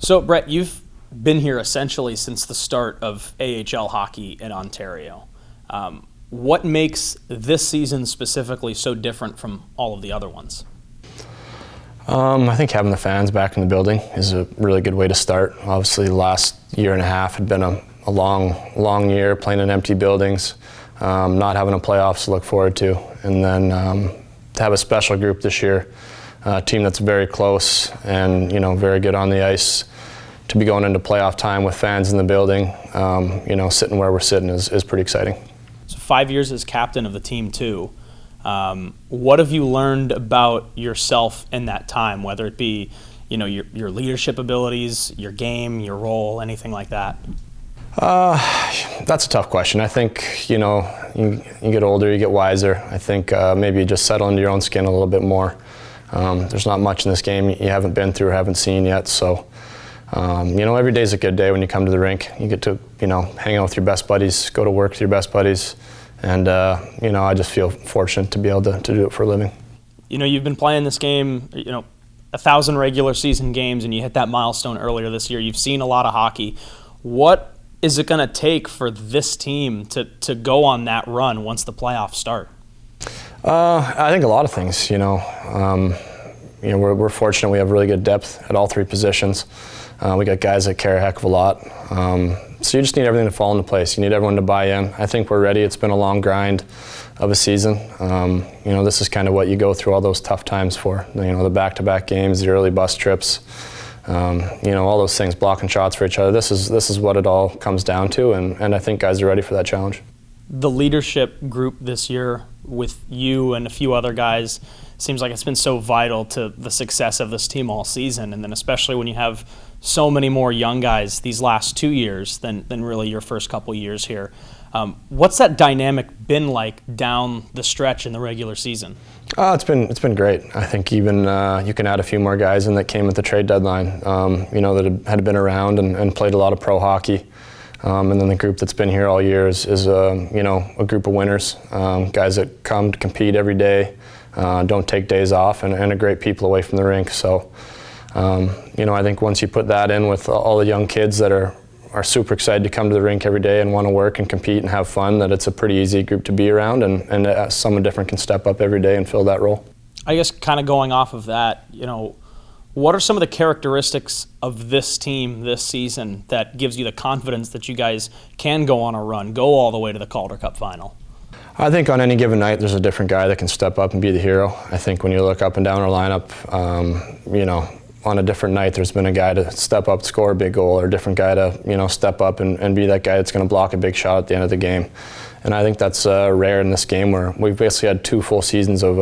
So, Brett, you've been here essentially since the start of AHL hockey in Ontario. What makes this season specifically so different from all of the other ones? I think having the fans back in the building is a really good way to start. Obviously, the last year and a half had been a long year playing in empty buildings, not having a playoffs to look forward to, and then to have a special group this year, a team that's very close and very good on the ice. To be going into playoff time with fans in the building, sitting where we're sitting is pretty exciting. So 5 years as captain of the team too. What have you learned about yourself in that time, whether it be your leadership abilities, your game, your role, anything like that? That's a tough question. I think you get older, you get wiser. I think maybe you just settle into your own skin a little bit more. There's not much in this game you haven't been through or haven't seen yet, so every day's a good day when you come to the rink. You get to hang out with your best buddies, go to work with your best buddies, and I just feel fortunate to be able to do it for a living. You've been playing this game 1,000 regular season games, and you hit that milestone earlier this year. You've seen a lot of hockey. What is it going to take for this team to go on that run once the playoffs start? I think a lot of things. We're fortunate we have really good depth at all three positions. We got guys that care a heck of a lot. So you just need everything to fall into place. You need everyone to buy in. I think we're ready. It's been a long grind of a season. This is kind of what you go through all those tough times for. The back-to-back games, the early bus trips, all those things, blocking shots for each other. This is what it all comes down to, and I think guys are ready for that challenge. The leadership group this year with you and a few other guys seems like it's been so vital to the success of this team all season, and then especially when you have so many more young guys these last 2 years than really your first couple years here. What's that dynamic been like down the stretch in the regular season? It's been great. I think even you can add a few more guys in that came at the trade deadline, that had been around and played a lot of pro hockey. And then the group that's been here all year is a group of winners, guys that come to compete every day, don't take days off, and are great people away from the rink. So, I think once you put that in with all the young kids that are super excited to come to the rink every day and want to work and compete and have fun, that it's a pretty easy group to be around, and someone different can step up every day and fill that role. I guess kind of going off of that, what are some of the characteristics of this team this season that gives you the confidence that you guys can go on a run, go all the way to the Calder Cup final? I think on any given night there's a different guy that can step up and be the hero. I think when you look up and down our lineup, on a different night there's been a guy to step up, score a big goal, or a different guy to step up and be that guy that's going to block a big shot at the end of the game. And I think that's rare in this game, where we've basically had 2 full seasons of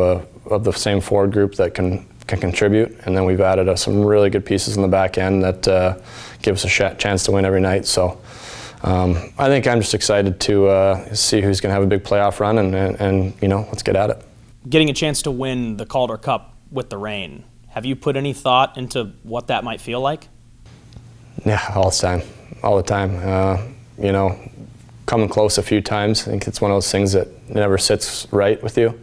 the same forward group that can contribute, and then we've added some really good pieces in the back end that give us a chance to win every night. So I think I'm just excited to see who's going to have a big playoff run, and let's get at it. Getting a chance to win the Calder Cup with the Reign, have you put any thought into what that might feel like? Yeah, all the time. Coming close a few times. I think it's one of those things that never sits right with you.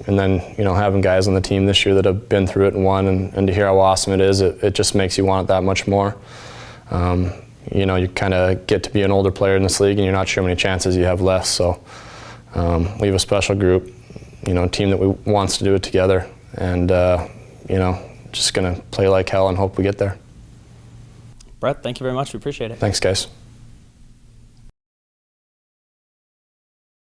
And then, having guys on the team this year that have been through it and won, and to hear how awesome it is, it just makes you want it that much more. You kind of get to be an older player in this league, and you're not sure how many chances you have left. So we have a special group, a team that wants to do it together, and just going to play like hell and hope we get there. Brett, thank you very much. We appreciate it. Thanks, guys.